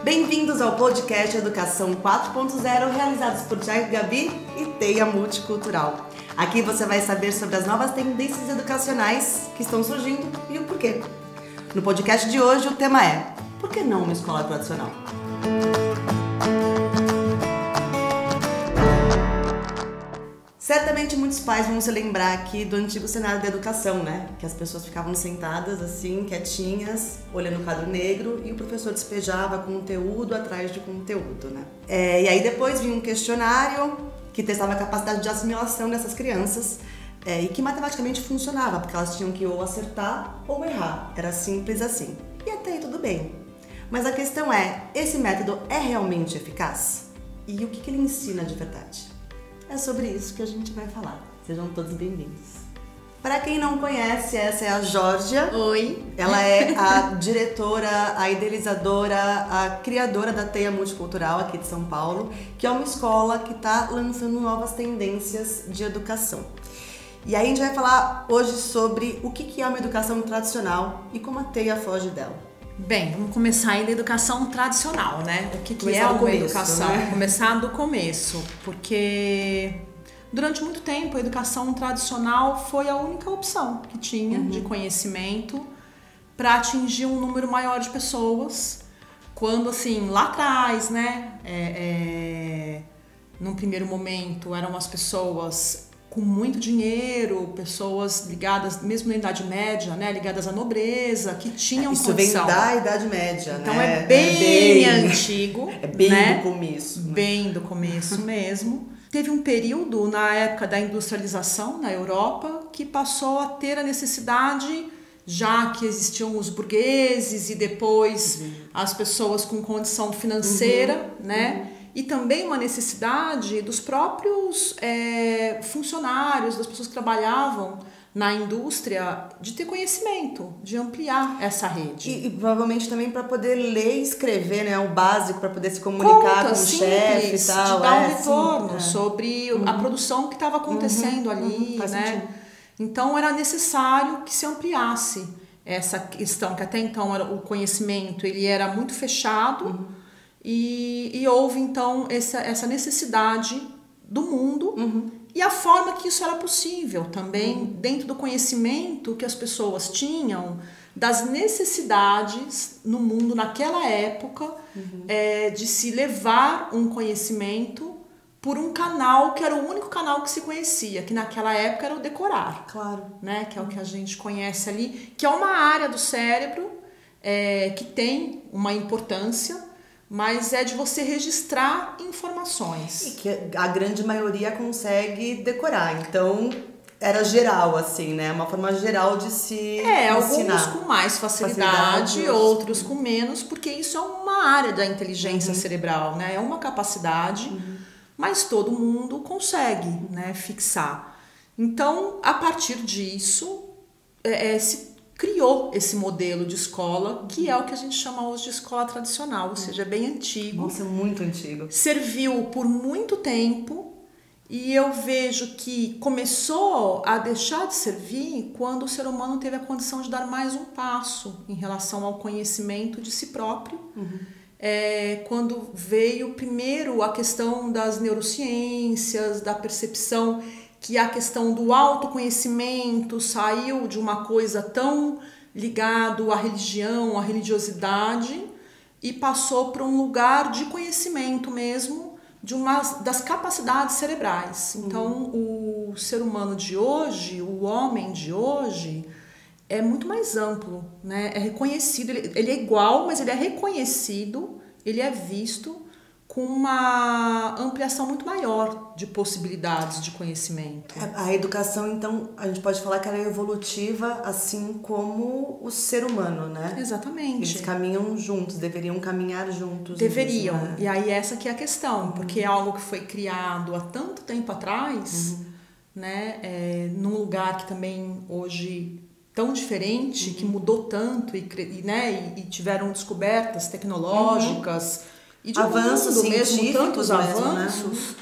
Bem-vindos ao podcast Educação 4.0, realizados por Jair Gabi e Teia Multicultural. Aqui você vai saber sobre as novas tendências educacionais que estão surgindo e o porquê. No podcast de hoje o tema é: por que não uma escola tradicional? Certamente muitos pais vão se lembrar aqui do antigo cenário da educação, né? Que as pessoas ficavam sentadas assim, quietinhas, olhando o quadro negro e o professor despejava conteúdo atrás de conteúdo, né? E aí depois vinha um questionário que testava a capacidade de assimilação dessas crianças e que matematicamente funcionava, porque elas tinham que ou acertar ou errar. Era simples assim. E até aí tudo bem. Mas a questão é, esse método é realmente eficaz? E o que ele ensina de verdade? É sobre isso que a gente vai falar. Sejam todos bem-vindos. Para quem não conhece, essa é a Georgia. Oi. Ela é a diretora, a idealizadora, a criadora da Teia Multicultural aqui de São Paulo, que é uma escola que está lançando novas tendências de educação. E aí a gente vai falar hoje sobre o que é uma educação tradicional e como a Teia foge dela. Bem, vamos começar aí da educação tradicional, né? O que é uma começo, educação? né? Começar do começo, porque durante muito tempo a educação tradicional foi a única opção que tinha de conhecimento para atingir um número maior de pessoas. Quando, assim, lá atrás, né? Num primeiro momento eram as pessoas com muito dinheiro, pessoas ligadas, mesmo na Idade Média, né, ligadas à nobreza, que tinham Isso condição. vem da Idade Média, então, né? é bem antigo. É bem né? do começo. Né? Bem do começo mesmo. Teve um período, na época da industrialização na Europa, que passou a ter a necessidade, já que existiam os burgueses e depois as pessoas com condição financeira, né? E também uma necessidade dos próprios funcionários, das pessoas que trabalhavam na indústria, de ter conhecimento, de ampliar essa rede. E provavelmente também para poder ler e escrever, né? O básico para poder se comunicar com o chefe e tal. De dar um retorno sobre a produção que estava acontecendo ali, faz né? sentido. Então era necessário que se ampliasse essa questão, que até então era o conhecimento, ele era muito fechado. E houve então essa necessidade do mundo e a forma que isso era possível também dentro do conhecimento que as pessoas tinham das necessidades no mundo naquela época de se levar um conhecimento por um canal que era o único canal que se conhecia, que naquela época era o decorar, Claro. né? Que é o que a gente conhece ali, que é uma área do cérebro que tem uma importância, mas é de você registrar informações. E que a grande maioria consegue decorar. Então, era geral, assim, né? Uma forma geral de se ensinar. Alguns com mais facilidade, outros com menos, porque isso é uma área da inteligência cerebral, né? É uma capacidade, mas todo mundo consegue, né, fixar. Então, a partir disso, se criou esse modelo de escola, que é o que a gente chama hoje de escola tradicional, ou seja, bem antigo. Nossa, muito antigo. Serviu por muito tempo e eu vejo que começou a deixar de servir quando o ser humano teve a condição de dar mais um passo em relação ao conhecimento de si próprio. Quando veio primeiro a questão das neurociências, da percepção, que a questão do autoconhecimento saiu de uma coisa tão ligado à religião, à religiosidade, e passou para um lugar de conhecimento mesmo, das capacidades cerebrais. Então, o ser humano de hoje, o homem de hoje, é muito mais amplo, né? É reconhecido, ele é igual, mas ele é reconhecido, ele é visto com uma ampliação muito maior de possibilidades de conhecimento. A educação, então, a gente pode falar que ela é evolutiva, assim como o ser humano, né? Exatamente. Eles caminham juntos, deveriam caminhar juntos. Deveriam. Mesmo, né? E aí essa que é a questão, porque é algo que foi criado há tanto tempo atrás, né? Num lugar que também hoje tão diferente, que mudou tanto e tiveram descobertas tecnológicas, e de avanços mesmo, tantos avanços, né?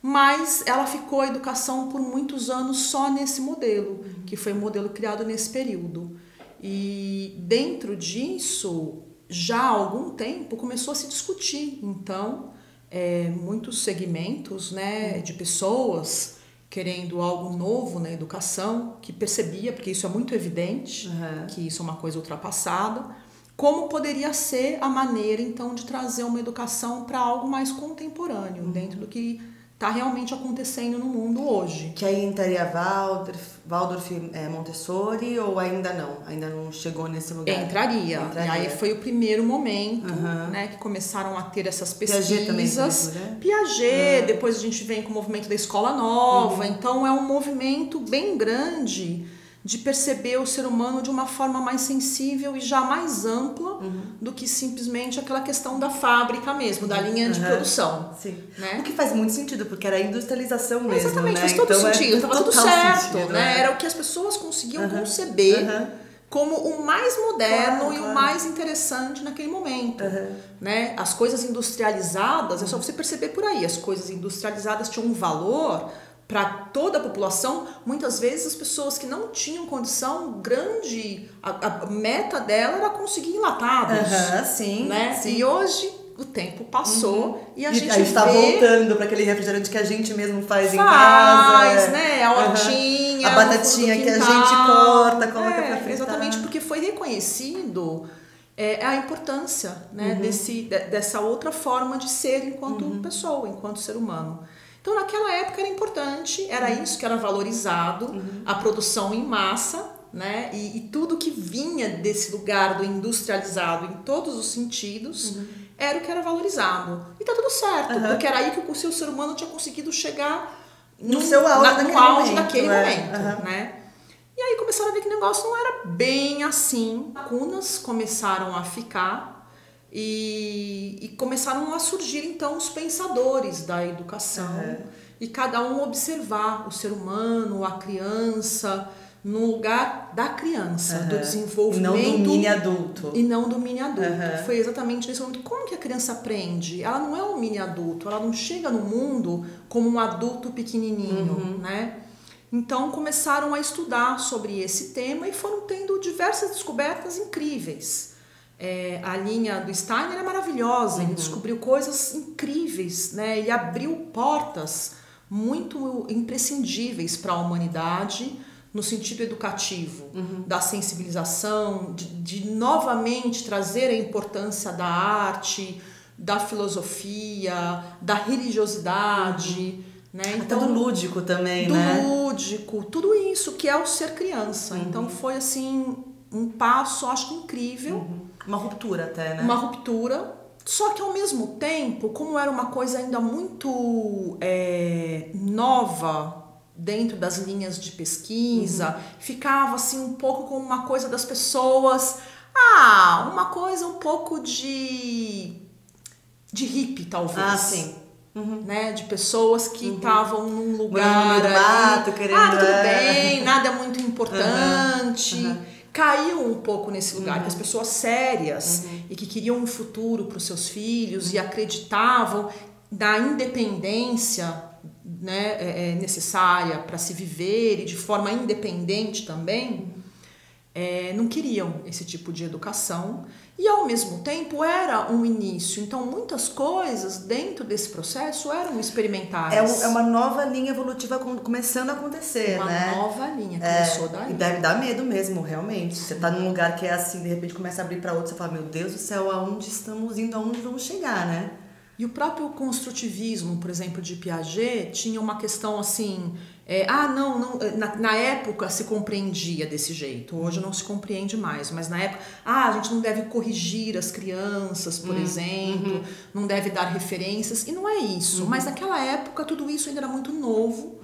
Mas ela ficou a educação por muitos anos só nesse modelo, que foi um modelo criado nesse período. E dentro disso, já há algum tempo começou a se discutir. Então, muitos segmentos, né, de pessoas querendo algo novo na educação, que percebia, porque isso é muito evidente, que isso é uma coisa ultrapassada, como poderia ser a maneira, então, de trazer uma educação para algo mais contemporâneo, dentro do que está realmente acontecendo no mundo hoje. Que aí entraria Waldorf, Montessori, ou ainda não? Ainda não chegou nesse lugar? Entraria. E aí foi o primeiro momento, né, que começaram a ter essas pesquisas. Piaget também, né? Piaget, depois a gente vem com o movimento da escola nova. Então é um movimento bem grande de perceber o ser humano de uma forma mais sensível e já mais ampla do que simplesmente aquela questão da fábrica mesmo, da linha de produção. Sim. Né? O que faz muito sentido, porque era a industrialização mesmo. Exatamente, né? faz todo então, sentido, estava tudo certo. Sentido, né? Era o que as pessoas conseguiam conceber como o mais moderno e o mais interessante naquele momento. Né? As coisas industrializadas, é só você perceber por aí, as coisas industrializadas tinham um valor para toda a população. Muitas vezes as pessoas que não tinham condição grande, a meta dela era conseguir enlatados. Sim, né? sim. E hoje o tempo passou e a gente está vê... voltando para aquele refrigerante que a gente mesmo faz em casa. Né? A hortinha, a batatinha que a gente corta, coloca para fritar. Exatamente, porque foi reconhecido a importância, né, dessa outra forma de ser enquanto pessoa, enquanto ser humano. Então, naquela época era importante, era isso que era valorizado, a produção em massa, né? E tudo que vinha desse lugar do industrializado em todos os sentidos era o que era valorizado. E tá tudo certo, porque era aí que o ser humano tinha conseguido chegar no seu auge daquele momento, né? E aí começaram a ver que o negócio não era bem assim. Lacunas começaram a ficar. E começaram a surgir então os pensadores da educação e cada um observar o ser humano, a criança, no lugar da criança, do desenvolvimento. E não do mini adulto. E não do mini adulto. Foi exatamente nesse momento. Como que a criança aprende? Ela não é um mini adulto, ela não chega no mundo como um adulto pequenininho, né? Então começaram a estudar sobre esse tema e foram tendo diversas descobertas incríveis. A linha do Steiner é maravilhosa, ele descobriu coisas incríveis, né? E abriu portas muito imprescindíveis para a humanidade no sentido educativo, da sensibilização, de novamente trazer a importância da arte, da filosofia, da religiosidade, né? Então, até do lúdico também, né? Do lúdico, tudo isso que é o ser criança. Então foi assim um passo, acho que incrível. Uma ruptura até, né? Uma ruptura. Só que ao mesmo tempo, como era uma coisa ainda muito nova dentro das linhas de pesquisa, ficava assim um pouco como uma coisa das pessoas, uma coisa um pouco de hippie, talvez. Sim. Né? De pessoas que estavam num lugar no mato, querendo... tudo bem, nada muito importante. Caiu um pouco nesse lugar, que as pessoas sérias e que queriam um futuro para os seus filhos e acreditavam na independência, né, necessária para se viver e de forma independente também, não queriam esse tipo de educação. E ao mesmo tempo era um início, então muitas coisas dentro desse processo eram experimentais. É uma nova linha evolutiva começando a acontecer, né? Uma nova linha, começou daí. E deve dar medo mesmo, realmente. Você tá num lugar que é assim, de repente começa a abrir para outro, você fala, meu Deus do céu, aonde estamos indo, aonde vamos chegar, né? E o próprio construtivismo, por exemplo, de Piaget, tinha uma questão assim... na época se compreendia desse jeito, hoje não se compreende mais, mas na época, a gente não deve corrigir as crianças, por exemplo, não deve dar referências, e não é isso, mas naquela época tudo isso ainda era muito novo,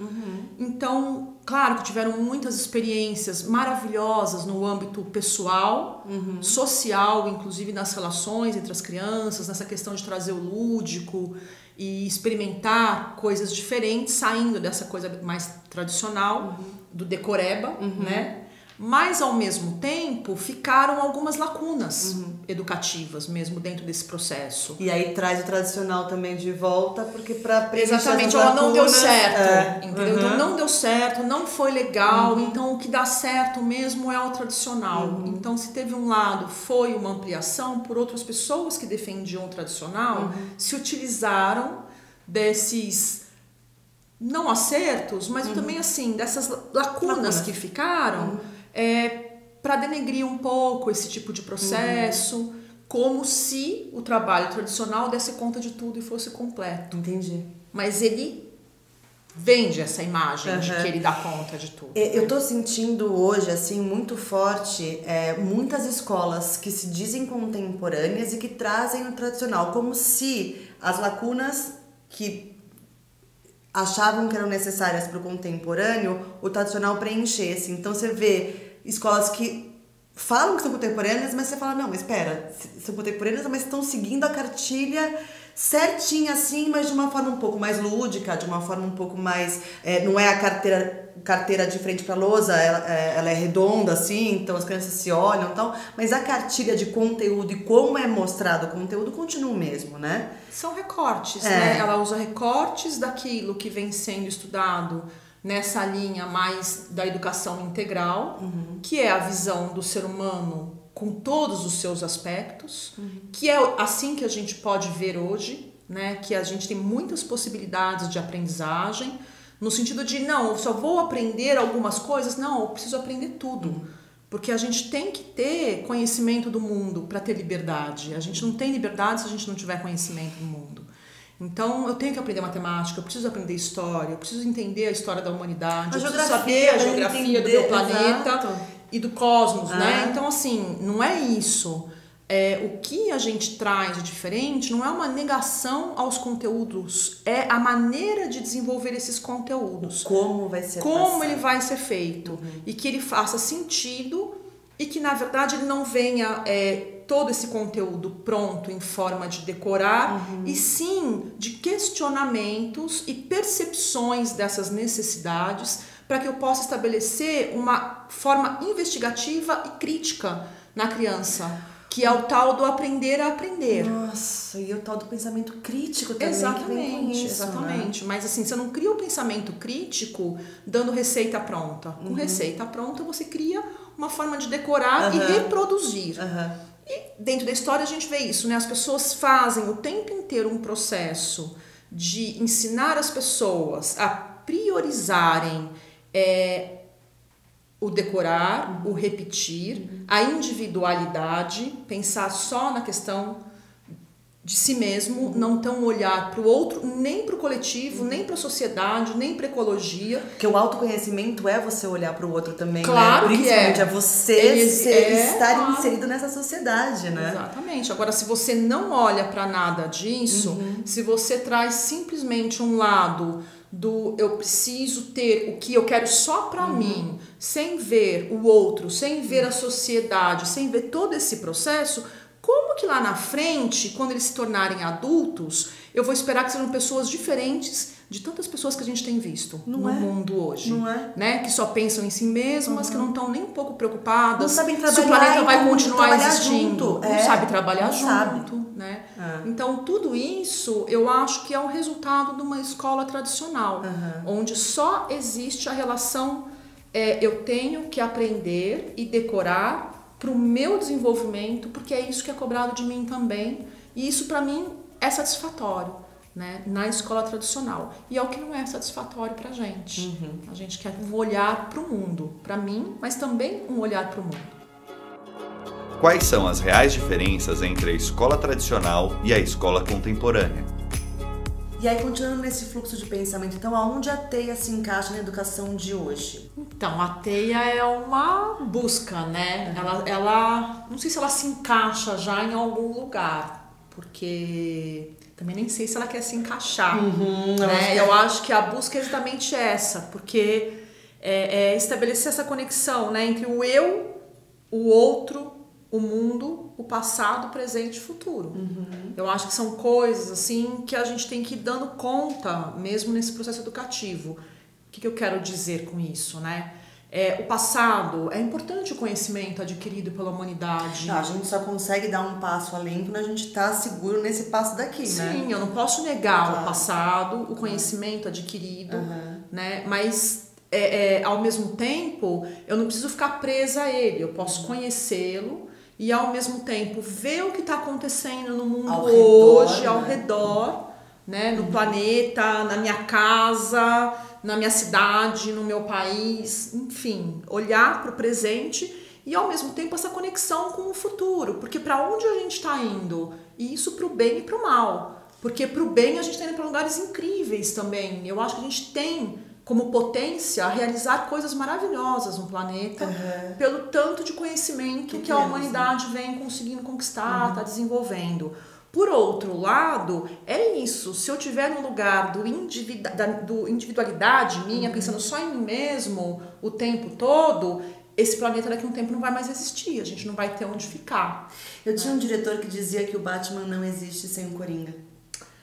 então, claro que tiveram muitas experiências maravilhosas no âmbito pessoal, social, inclusive nas relações entre as crianças, nessa questão de trazer o lúdico, e experimentar coisas diferentes, saindo dessa coisa mais tradicional, do decoreba, né? Mas, ao mesmo tempo, ficaram algumas lacunas educativas mesmo dentro desse processo. E aí traz o tradicional também de volta, porque para preencher exatamente, essas lacunas, não deu certo, entendeu? Uhum. Então não deu certo, não foi legal, então o que dá certo mesmo é o tradicional. Então se teve um lado, foi uma ampliação, por outras pessoas que defendiam o tradicional, se utilizaram desses não acertos, mas também assim, dessas lacunas que ficaram, para denegrir um pouco esse tipo de processo, como se o trabalho tradicional desse conta de tudo e fosse completo. Entendi. Mas ele vende essa imagem de que ele dá conta de tudo. Eu tô sentindo hoje, assim, muito forte, muitas escolas que se dizem contemporâneas e que trazem o tradicional, como se as lacunas que achavam que eram necessárias para o contemporâneo, o tradicional preenchesse. Então você vê escolas que falam que são contemporâneas, mas você fala, não, mas espera, são contemporâneas, mas estão seguindo a cartilha certinha assim, mas de uma forma um pouco mais lúdica, de uma forma um pouco mais... não é a carteira de frente para a lousa, ela é redonda assim, então as crianças se olham e tal, mas a cartilha de conteúdo e como é mostrado o conteúdo continua o mesmo, né? São recortes, né? Ela usa recortes daquilo que vem sendo estudado nessa linha mais da educação integral, que é a visão do ser humano com todos os seus aspectos, que é assim que a gente pode ver hoje, né? Que a gente tem muitas possibilidades de aprendizagem, no sentido de, não, eu só vou aprender algumas coisas, não, eu preciso aprender tudo, porque a gente tem que ter conhecimento do mundo para ter liberdade. A gente não tem liberdade se a gente não tiver conhecimento do mundo. Então, eu tenho que aprender matemática, eu preciso aprender história, eu preciso entender a história da humanidade, eu preciso saber a geografia do meu planeta e do cosmos, né? Então, assim, não é isso. O que a gente traz de diferente não é uma negação aos conteúdos, é a maneira de desenvolver esses conteúdos. Como vai ser Como ele vai ser feito. E que ele faça sentido e que, na verdade, ele não venha todo esse conteúdo pronto em forma de decorar, e sim de questionamentos e percepções dessas necessidades para que eu possa estabelecer uma forma investigativa e crítica na criança, que é o tal do aprender a aprender. Nossa, e o tal do pensamento crítico também. Exatamente, que vem com isso, exatamente. Né? Mas assim, você não cria o pensamento crítico dando receita pronta. Com receita pronta, você cria uma forma de decorar e reproduzir. E dentro da história a gente vê isso, né? As pessoas fazem o tempo inteiro um processo de ensinar as pessoas a priorizarem o decorar, o repetir, a individualidade, pensar só na questão de si mesmo, não ter um olhar para o outro, nem para o coletivo, nem para a sociedade, nem para a ecologia. Porque o autoconhecimento é você olhar para o outro também, claro, né? Principalmente é você estar inserido nessa sociedade, né? Exatamente. Agora, se você não olha para nada disso, se você traz simplesmente um lado do eu preciso ter o que eu quero só para mim, sem ver o outro, sem ver a sociedade, sem ver todo esse processo, como que lá na frente, quando eles se tornarem adultos, eu vou esperar que sejam pessoas diferentes de tantas pessoas que a gente tem visto no mundo hoje, não é? Né? Que só pensam em si mesmas, que não estão nem um pouco preocupadas não sabem se o planeta vai continuar existindo, junto. Não sabe trabalhar junto, sabe. né? Então tudo isso eu acho que é um resultado de uma escola tradicional, onde só existe a relação eu tenho que aprender e decorar para o meu desenvolvimento, porque é isso que é cobrado de mim também, e isso para mim é satisfatório, né, na escola tradicional, e é o que não é satisfatório para a gente. A gente quer um olhar para o mundo, para mim, mas também um olhar para o mundo. Quais são as reais diferenças entre a escola tradicional e a escola contemporânea? E aí, continuando nesse fluxo de pensamento, então, aonde a teia se encaixa na educação de hoje? Então, a teia é uma busca, né? Ela não sei se ela se encaixa já em algum lugar, porque também nem sei se ela quer se encaixar. Né? Eu acho que a busca é exatamente essa, porque é estabelecer essa conexão, né, entre o eu, o outro, o mundo, o passado, o presente e o futuro. Eu acho que são coisas assim que a gente tem que ir dando conta mesmo nesse processo educativo. O que eu quero dizer com isso, né? O passado, é importante o conhecimento adquirido pela humanidade. Não, a gente só consegue dar um passo além quando a gente está seguro nesse passo daqui, né? Sim, eu não posso negar o passado, o conhecimento adquirido, né? Mas, ao mesmo tempo, eu não preciso ficar presa a ele. Eu posso conhecê-lo e, ao mesmo tempo, ver o que está acontecendo no mundo hoje, ao redor, né? No planeta, na minha casa, na minha cidade, no meu país, enfim, olhar para o presente e ao mesmo tempo essa conexão com o futuro, porque para onde a gente está indo? E isso para o bem e para o mal, porque para o bem a gente está indo para lugares incríveis também. Eu acho que a gente tem como potência realizar coisas maravilhosas no planeta, pelo tanto de conhecimento que a humanidade vem conseguindo conquistar, está desenvolvendo. Por outro lado, é isso. Se eu tiver no lugar do individualidade minha, pensando só em mim mesmo o tempo todo, esse planeta daqui a um tempo não vai mais existir. A gente não vai ter onde ficar. Eu tinha um diretor que dizia que o Batman não existe sem o Coringa.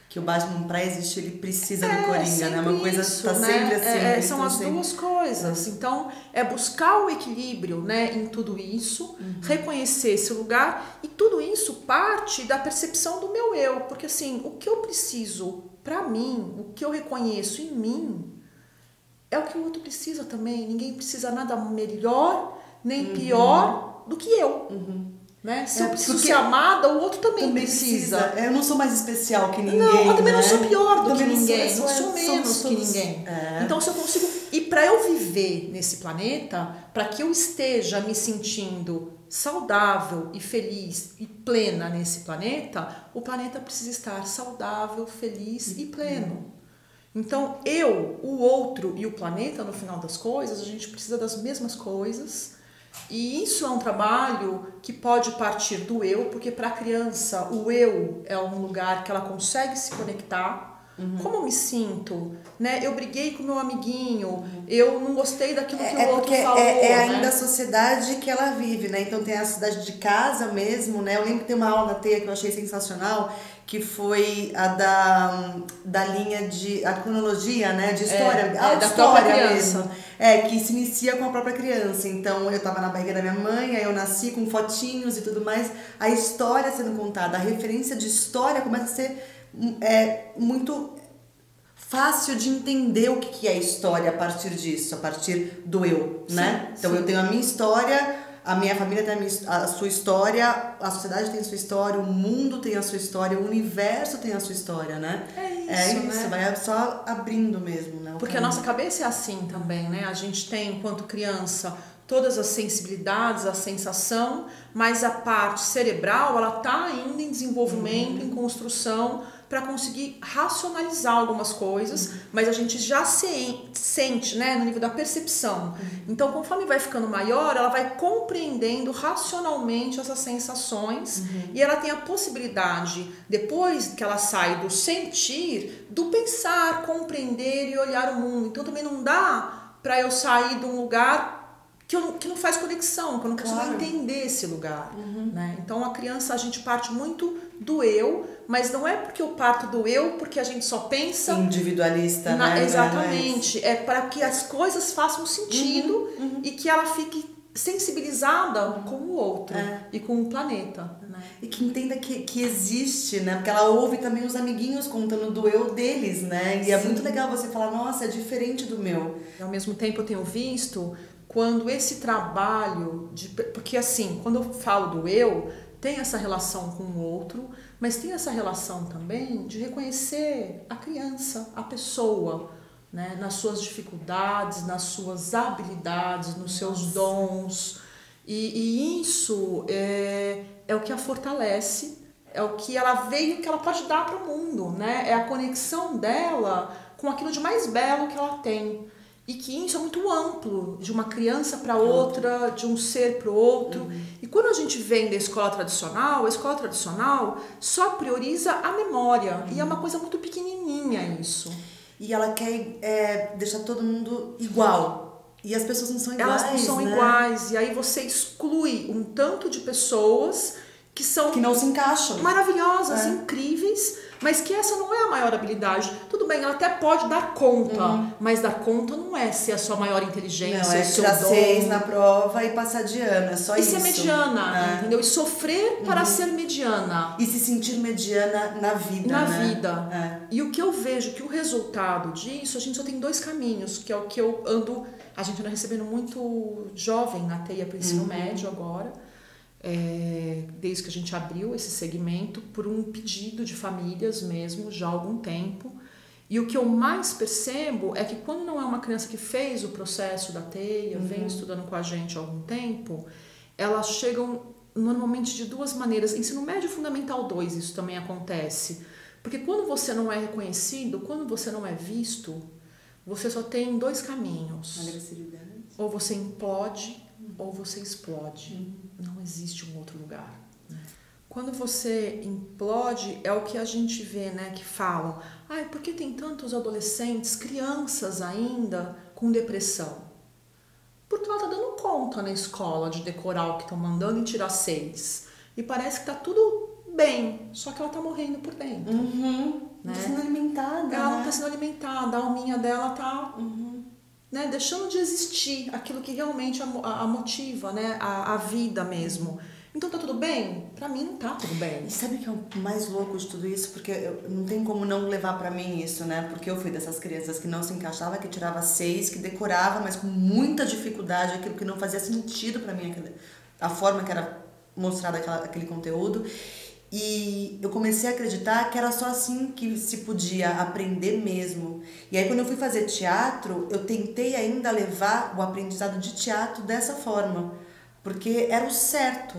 Que o Batman, pra existir, ele precisa do Coringa, né? Uma coisa isso, tá sempre assim. São as duas coisas. Então, é buscar o equilíbrio, né, em tudo isso, reconhecer esse lugar, e tudo isso parte da percepção do meu eu. Porque, assim, o que eu preciso pra mim, o que eu reconheço em mim, é o que o outro precisa também. Ninguém precisa nada melhor, nem pior do que eu. Né? Se eu preciso ser amada, o outro também precisa. Eu não sou mais especial que ninguém. Não, eu também não sou pior do também que ninguém. Não sou menos que ninguém. Então, se eu consigo... E para eu viver nesse planeta, para que eu esteja me sentindo saudável e feliz e plena nesse planeta, o planeta precisa estar saudável, feliz e pleno. Então, eu, o outro e o planeta, no final das coisas, a gente precisa das mesmas coisas. E isso é um trabalho que pode partir do eu, porque para a criança o eu é um lugar que ela consegue se conectar. Como eu me sinto, né? Eu briguei com meu amiguinho, eu não gostei daquilo que o outro falou. Ainda né? a sociedade que ela vive, né? Então tem a cidade de casa mesmo, né? Eu lembro que tem uma aula na TEIA que eu achei sensacional, que foi a da linha de... a cronologia, né? De história. Da própria criança. Mesmo. Que se inicia com a própria criança. Então, eu tava na barriga da minha mãe, aí eu nasci com fotinhos e tudo mais. A história sendo contada, a referência de história começa a ser muito fácil de entender o que é história a partir disso, a partir do eu, né? Então, eu tenho a minha história, a minha família tem a sua história, a sociedade tem a sua história, o mundo tem a sua história, o universo tem a sua história, né? É isso, né? Vai só abrindo mesmo, né? Porque a nossa cabeça é assim também, né? A gente tem, enquanto criança, todas as sensibilidades, a sensação, mas a parte cerebral, ela tá ainda em desenvolvimento, em construção, para conseguir racionalizar algumas coisas, mas a gente já sente, né, no nível da percepção. Então, conforme vai ficando maior, ela vai compreendendo racionalmente essas sensações e ela tem a possibilidade, depois que ela sai do sentir, do pensar, compreender e olhar o mundo. Então, também não dá para eu sair de um lugar que não faz conexão, que eu não consigo entender esse lugar. Né? Então, a criança, a gente parte muito do eu, mas não é porque eu parto do eu, porque a gente só pensa... individualista, né? Exatamente. É para que as coisas façam sentido e que ela fique sensibilizada com o outro e com o planeta. Né? E que entenda que existe, né? Porque ela ouve também os amiguinhos contando do eu deles, né? E é muito legal você falar, nossa, é diferente do meu. E, ao mesmo tempo, eu tenho visto... quando esse trabalho porque assim, quando eu falo do eu, tem essa relação com o outro, mas tem essa relação também de reconhecer a criança, a pessoa, né, nas suas dificuldades, nas suas habilidades, nos seus dons, e isso é o que a fortalece, é o que ela veio, que ela pode dar para o mundo, né? É a conexão dela com aquilo de mais belo que ela tem. E que isso é muito amplo, de uma criança para outra, de um ser para o outro. E quando a gente vem da escola tradicional, a escola tradicional só prioriza a memória. E é uma coisa muito pequenininha isso. E ela quer deixar todo mundo igual. E as pessoas não são iguais, elas não são iguais. E aí você exclui um tanto de pessoas que não se encaixam. Maravilhosas, incríveis, mas que essa não é a maior habilidade. Tudo bem, ela até pode dar conta, mas dar conta não é ser a sua maior inteligência, não, é o seu tirar dom. 6 na prova e passar de ano, é só e isso. ser mediana, entendeu? E sofrer para ser mediana. E se sentir mediana na vida, Na né? vida. E o que eu vejo, que o resultado disso, a gente só tem 2 caminhos, que é o que a gente anda recebendo muito jovem na TEIA para o ensino médio agora, desde que a gente abriu esse segmento, por um pedido de famílias mesmo, já há algum tempo. E o que eu mais percebo é que quando não é uma criança que fez o processo da TEIA, vem estudando com a gente há algum tempo, elas chegam normalmente de 2 maneiras. Ensino médio fundamental 2 isso também acontece. Porque quando você não é reconhecido, quando você não é visto, você só tem 2 caminhos. Agressividade. Ou você implode ou você explode. Não existe um outro lugar. Quando você implode, é o que a gente vê, né, que falam: por que tem tantos adolescentes, crianças ainda, com depressão? Porque ela tá dando conta na escola de decorar o que estão mandando e tirar 6. E parece que tá tudo bem, só que ela tá morrendo por dentro. Não tá sendo alimentada. Ela não tá sendo alimentada, a alminha dela tá deixando de existir aquilo que realmente a motiva, né, a vida mesmo. Então tá tudo bem? Pra mim não tá tudo bem. E sabe o que é o mais louco de tudo isso? Porque não tem como não levar pra mim isso, né? Porque eu fui dessas crianças que não se encaixava, que tirava 6, que decorava, mas com muita dificuldade, aquilo que não fazia sentido pra mim, a forma que era mostrado aquele conteúdo. E eu comecei a acreditar que era só assim que se podia aprender mesmo. E aí quando eu fui fazer teatro, eu tentei ainda levar o aprendizado de teatro dessa forma, porque era o certo.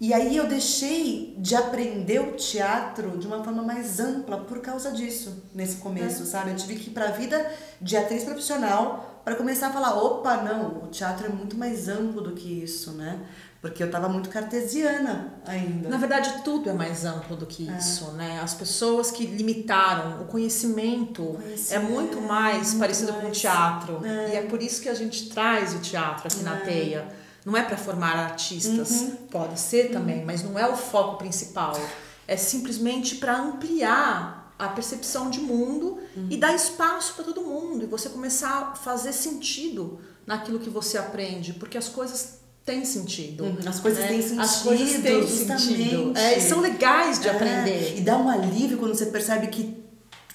E aí eu deixei de aprender o teatro de uma forma mais ampla por causa disso, nesse começo, sabe? Eu tive que ir pra vida de atriz profissional para começar a falar: opa, não, o teatro é muito mais amplo do que isso, né? Porque eu tava muito cartesiana ainda. Na verdade, tudo é mais amplo do que isso, né? As pessoas que limitaram o conhecimento é muito mais parecido com o teatro. E é por isso que a gente traz o teatro aqui na TEIA. Não é para formar artistas, pode ser também, mas não é o foco principal. É simplesmente para ampliar a percepção de mundo e dar espaço para todo mundo. E você começar a fazer sentido naquilo que você aprende, porque as coisas têm sentido. As coisas têm sentido. As coisas têm sentido. E são legais de aprender. E dá um alívio quando você percebe que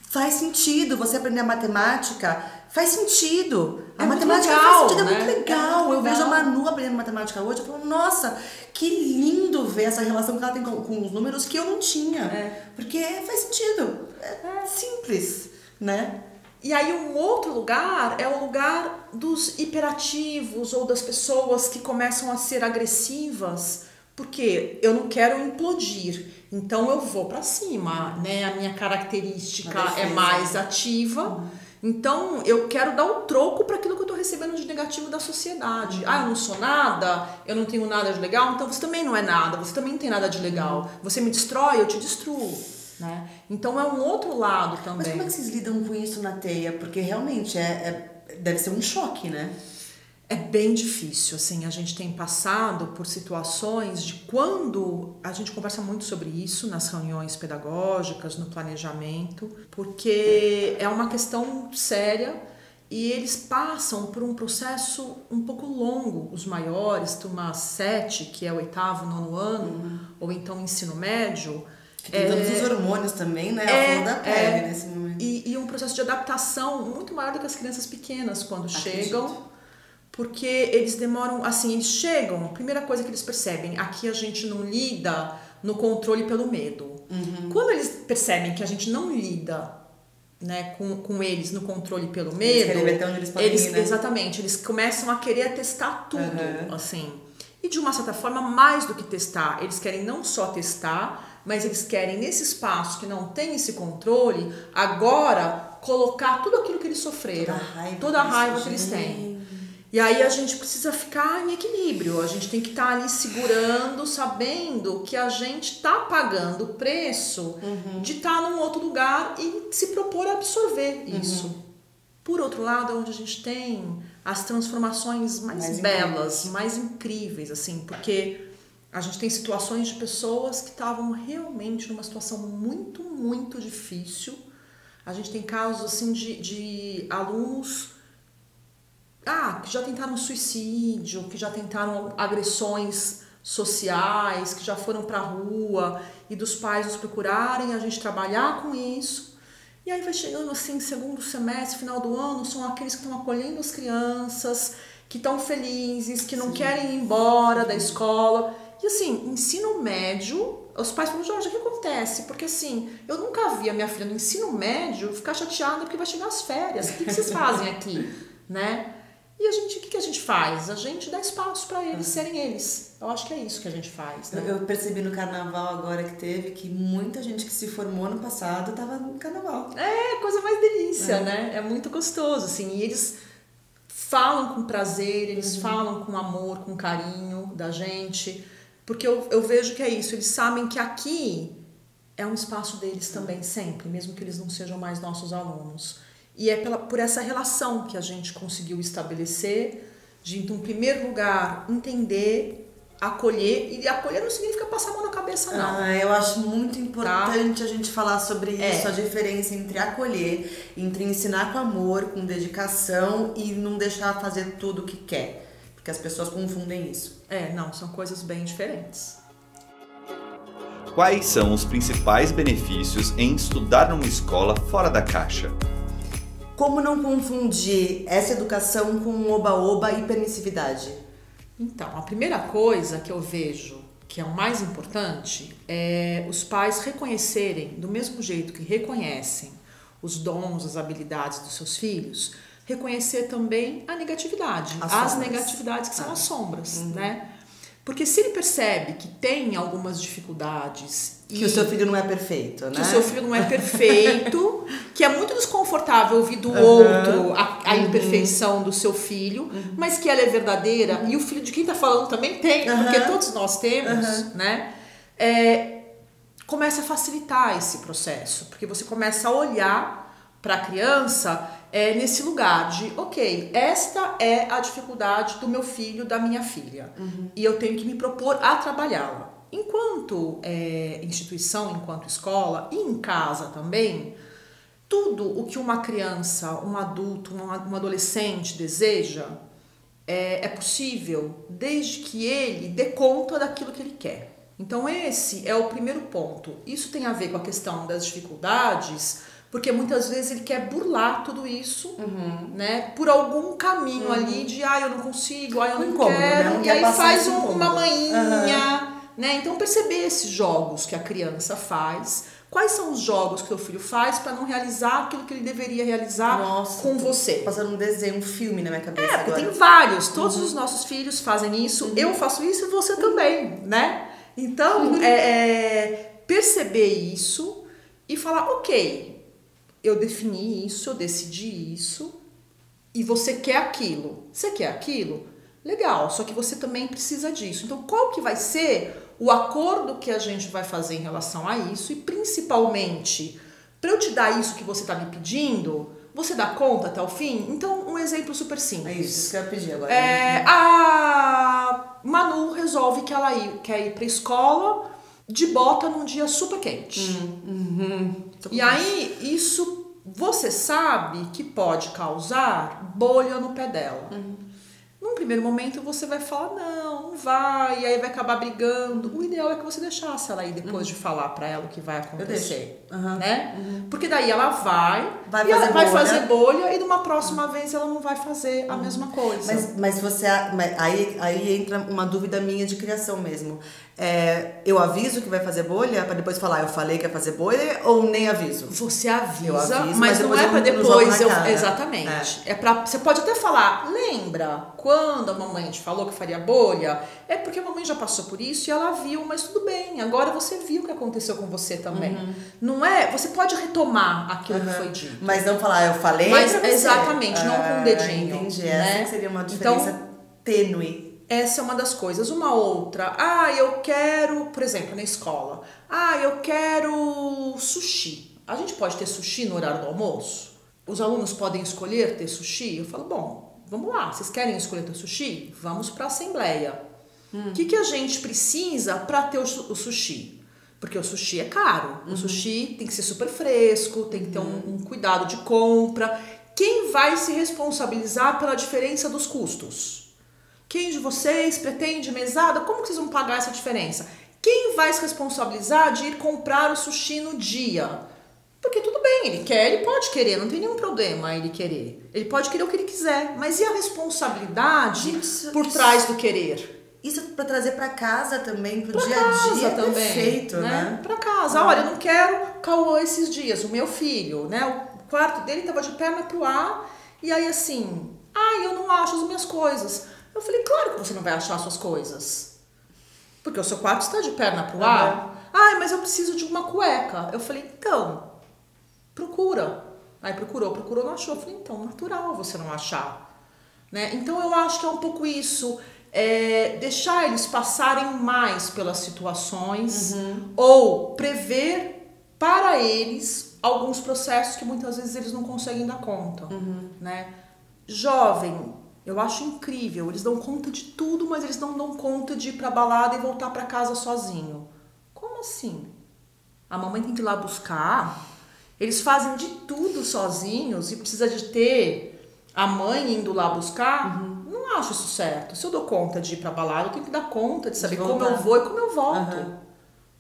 faz sentido você aprender a matemática. Faz sentido. A matemática legal, faz sentido, né? é muito legal. Eu vejo a Manu aprendendo matemática hoje, eu falo: nossa, que lindo ver essa relação que ela tem com os números que eu não tinha. Porque faz sentido. É simples, né? E aí um outro lugar é o lugar dos hiperativos ou das pessoas que começam a ser agressivas, porque eu não quero implodir, então eu vou pra cima, né? A minha característica é mais ativa, então eu quero dar o troco para aquilo que eu tô recebendo de negativo da sociedade. Eu não sou nada, eu não tenho nada de legal, então você também não é nada, você também não tem nada de legal. Você me destrói, eu te destruo. Né? Então é um outro lado também. Mas como é que vocês lidam com isso na TEIA? Porque realmente deve ser um choque, né? É bem difícil, assim, a gente tem passado por situações de quando a gente conversa muito sobre isso nas reuniões pedagógicas, no planejamento, porque é uma questão séria e eles passam por um processo um pouco longo, os maiores, turma 7, que é o 8º, 9º ano, ou então ensino médio. Que tem todos os hormônios também, né? A flor da pele nesse momento. E um processo de adaptação muito maior do que as crianças pequenas quando chegam, porque eles demoram, assim, eles chegam, a primeira coisa que eles percebem, aqui a gente não lida no controle pelo medo. Quando eles percebem que a gente não lida, né, com eles no controle pelo medo, eles querem ver até onde eles podem ir, né? Exatamente, eles começam a querer testar tudo, assim. E de uma certa forma, mais do que testar, eles querem não só testar, mas eles querem, nesse espaço que não tem esse controle, agora colocar tudo aquilo que eles sofreram, toda a raiva que eles têm. E aí a gente precisa ficar em equilíbrio, a gente tem que estar ali segurando, sabendo que a gente está pagando o preço de estar num outro lugar e se propor a absorver isso. Por outro lado, é onde a gente tem as transformações mais belas, mais incríveis, assim, porque A gente tem situações de pessoas que estavam realmente numa situação muito, muito difícil. A gente tem casos assim de alunos que já tentaram suicídio, que já tentaram agressões sociais, que já foram para a rua, e dos pais nos procurarem, a gente trabalhar com isso. E aí vai chegando assim, segundo semestre, final do ano, são aqueles que estão acolhendo as crianças, que estão felizes, que não querem ir embora da escola. E assim, ensino médio, os pais falam, Jorge, o que acontece? Porque assim, eu nunca vi a minha filha no ensino médio ficar chateada porque vai chegar as férias. O que vocês fazem aqui? Né? E o que a gente faz? A gente dá espaço para eles serem eles. Eu acho que é isso que a gente faz. Né? Eu percebi no carnaval agora que teve que muita gente que se formou no passado estava no carnaval. É, coisa mais delícia, né? É muito gostoso, assim. E eles falam com prazer, eles falam com amor, com carinho da gente. Porque eu vejo que é isso. Eles sabem que aqui é um espaço deles também, sempre. Mesmo que eles não sejam mais nossos alunos. E é por essa relação que a gente conseguiu estabelecer de, então, em primeiro lugar, entender, acolher. E acolher não significa passar a mão na cabeça, não. Eu acho muito importante a gente falar sobre isso, a diferença entre acolher, entre ensinar com amor, com dedicação e não deixar fazer tudo o que quer. Porque as pessoas confundem isso. Não, são coisas bem diferentes. Quais são os principais benefícios em estudar numa escola fora da caixa? Como não confundir essa educação com oba-oba e permissividade? Então, a primeira coisa que eu vejo que é o mais importante é os pais reconhecerem, do mesmo jeito que reconhecem os dons, as habilidades dos seus filhos, reconhecer também a negatividade, as negatividades que são as sombras, né? Porque se ele percebe que tem algumas dificuldades... Que o seu filho não é perfeito, né? Que o seu filho não é perfeito, que é muito desconfortável ouvir do outro a imperfeição do seu filho, mas que ela é verdadeira, e o filho de quem está falando também tem, porque todos nós temos, né? Começa a facilitar esse processo, porque você começa a olhar para a criança nesse lugar de, ok, esta é a dificuldade do meu filho, da minha filha, e eu tenho que me propor a trabalhá-la. Enquanto instituição, enquanto escola, e em casa também, tudo o que uma criança, um adulto, um adolescente deseja é possível, desde que ele dê conta daquilo que ele quer. Então esse é o primeiro ponto. Isso tem a ver com a questão das dificuldades, porque muitas vezes ele quer burlar tudo isso, né, por algum caminho ali de, eu não consigo, eu não quero, e aí faz uma manhinha, né? Então perceber esses jogos que a criança faz, quais são os jogos que o filho faz para não realizar aquilo que ele deveria realizar com você. Passando um desenho, um filme na minha cabeça porque agora. tem vários, todos os nossos filhos fazem isso, eu faço isso e você também, né? Então, perceber isso e falar, ok, eu defini isso, eu decidi isso, e você quer aquilo. Você quer aquilo? Legal, só que você também precisa disso. Então, qual que vai ser o acordo que a gente vai fazer em relação a isso? E, principalmente, para eu te dar isso que você está me pedindo, você dá conta até o fim? Então, um exemplo super simples. É isso que eu ia pedir agora. A Manu resolve que ela quer ir para a escola de bota num dia super quente. E aí, isso você sabe que pode causar bolha no pé dela. Num primeiro momento você vai falar, não vai, e aí vai acabar brigando. O ideal é que você deixasse ela ir depois de falar pra ela o que vai acontecer, né? Porque daí ela vai fazer bolha e numa próxima vez ela não vai fazer a mesma coisa. Mas você, aí entra uma dúvida minha de criação mesmo. Eu aviso que vai fazer bolha pra depois falar, eu falei que ia fazer bolha, ou nem aviso? Você avisa, eu aviso, mas não é pra depois exatamente. Você pode até falar, lembra quando a mamãe te falou que faria bolha? É porque a mamãe já passou por isso e ela viu, mas tudo bem, agora você viu o que aconteceu com você também. Não é? Você pode retomar aquilo que foi dito. Mas não falar, eu falei mas pra você. Exatamente, não com o dedinho. Entendi, né? Essa seria uma diferença tênue. Essa é uma das coisas. Uma outra, eu quero, por exemplo, na escola, eu quero sushi. A gente pode ter sushi no horário do almoço? Os alunos podem escolher ter sushi? Eu falo, bom, vamos lá, vocês querem escolher ter sushi? Vamos para a assembleia. O que a gente precisa para ter o sushi? Porque o sushi é caro. O sushi tem que ser super fresco, tem que ter um cuidado de compra. Quem vai se responsabilizar pela diferença dos custos? Quem de vocês pretende mesada? Como que vocês vão pagar essa diferença? Quem vai se responsabilizar de ir comprar o sushi no dia? Porque tudo bem, ele quer, ele pode querer, não tem nenhum problema ele querer. Ele pode querer o que ele quiser, mas e a responsabilidade por trás do querer? Isso para trazer para casa também, pro dia a dia também, perfeito, né? Para casa. Olha, eu não quero Cauã esses dias, o meu filho, né? O quarto dele tava de perna pro ar e aí assim, eu não acho as minhas coisas. Eu falei, claro que você não vai achar as suas coisas. Porque o seu quarto está de perna pro ar. Mas eu preciso de uma cueca. Eu falei, então, procura. Aí procurou, não achou. Eu falei, então, natural você não achar. Né? Então eu acho que é um pouco isso. Deixar eles passarem mais pelas situações ou prever para eles alguns processos que muitas vezes eles não conseguem dar conta, né? Jovem, eu acho incrível, eles dão conta de tudo, mas eles não dão conta de ir pra balada e voltar para casa sozinho. Como assim? A mamãe tem que ir lá buscar, eles fazem de tudo sozinhos e precisa de ter a mãe indo lá buscar. Não acho isso certo. Se eu dou conta de ir pra balada, eu tenho que dar conta de saber como eu vou e como eu volto.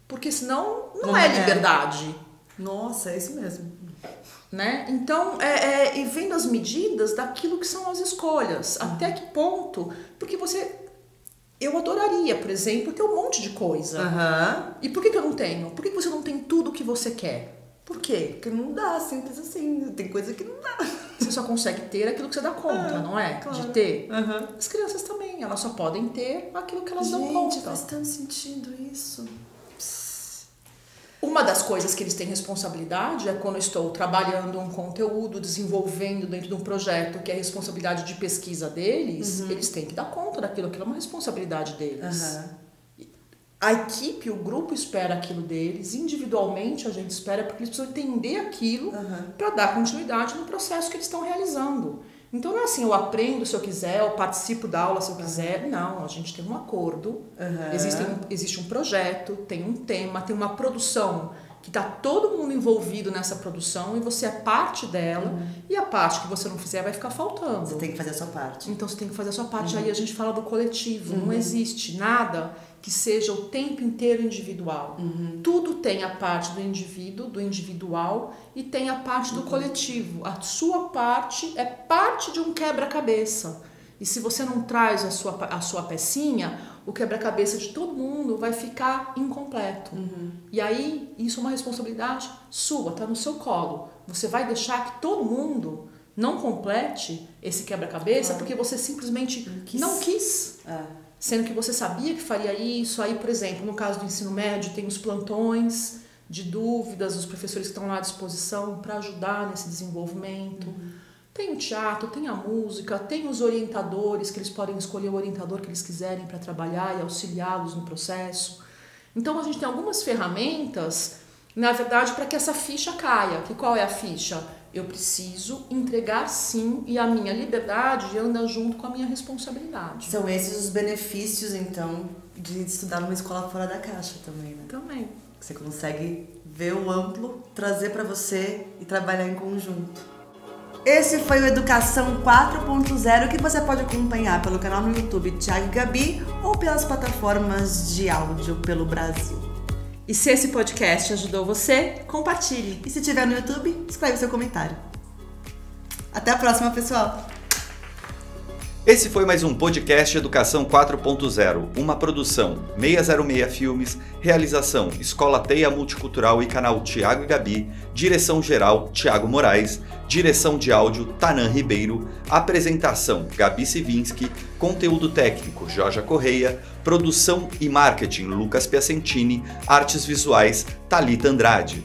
Porque senão não é liberdade. Nossa, é isso mesmo. Né? Então, e vendo as medidas daquilo que são as escolhas. Até que ponto? Porque eu adoraria, por exemplo, ter um monte de coisa. E por que eu não tenho? Por que você não tem tudo o que você quer? Por quê? Porque não dá, simples assim. Tem coisa que não dá. Você só consegue ter aquilo que você dá conta, não é? Claro. De ter. As crianças também, elas só podem ter aquilo que elas dão conta. Gente, faz tanto sentido isso. Uma das coisas que eles têm responsabilidade é quando eu estou trabalhando um conteúdo, desenvolvendo dentro de um projeto que é responsabilidade de pesquisa deles, eles têm que dar conta daquilo, aquilo é uma responsabilidade deles. A equipe, o grupo espera aquilo deles, individualmente a gente espera, porque eles precisam entender aquilo para dar continuidade no processo que eles estão realizando. Então não é assim, eu aprendo se eu quiser, eu participo da aula se eu quiser. Não, a gente tem um acordo, existe um projeto, tem um tema, tem uma produção que está todo mundo envolvido nessa produção e você é parte dela e a parte que você não fizer vai ficar faltando. Você tem que fazer a sua parte. Então você tem que fazer a sua parte. Aí a gente fala do coletivo, não existe nada que seja o tempo inteiro individual. Tudo tem a parte do indivíduo, do individual e tem a parte do coletivo. A sua parte é parte de um quebra-cabeça. E se você não traz a sua pecinha, o quebra-cabeça de todo mundo vai ficar incompleto. E aí, isso é uma responsabilidade sua, tá no seu colo. Você vai deixar que todo mundo não complete esse quebra-cabeça porque você simplesmente não quis. Sendo que você sabia que faria isso. Aí, por exemplo, no caso do ensino médio, tem os plantões de dúvidas, os professores que estão lá à disposição para ajudar nesse desenvolvimento. Tem o teatro, tem a música, tem os orientadores, que eles podem escolher o orientador que eles quiserem para trabalhar e auxiliá-los no processo. Então, a gente tem algumas ferramentas, na verdade, para que essa ficha caia. Que qual é a ficha? Eu preciso entregar sim, e a minha liberdade anda junto com a minha responsabilidade. São esses os benefícios, então, de estudar numa escola fora da caixa também, né? Também. Você consegue ver o amplo, trazer para você e trabalhar em conjunto. Esse foi o Educação 4.0, que você pode acompanhar pelo canal no YouTube Thiago e Gabi ou pelas plataformas de áudio pelo Brasil. E se esse podcast ajudou você, compartilhe. E se tiver no YouTube, escreve seu comentário. Até a próxima, pessoal! Esse foi mais um podcast Educação 4.0, uma produção 606 Filmes, realização Escola Teia Multicultural e canal Thiago e Gabi, direção-geral Thiago Moraes, direção de áudio Tanan Ribeiro, apresentação Gabi Sivinski, conteúdo técnico Joja Correia, produção e marketing Lucas Piacentini, artes visuais Thalita Andrade.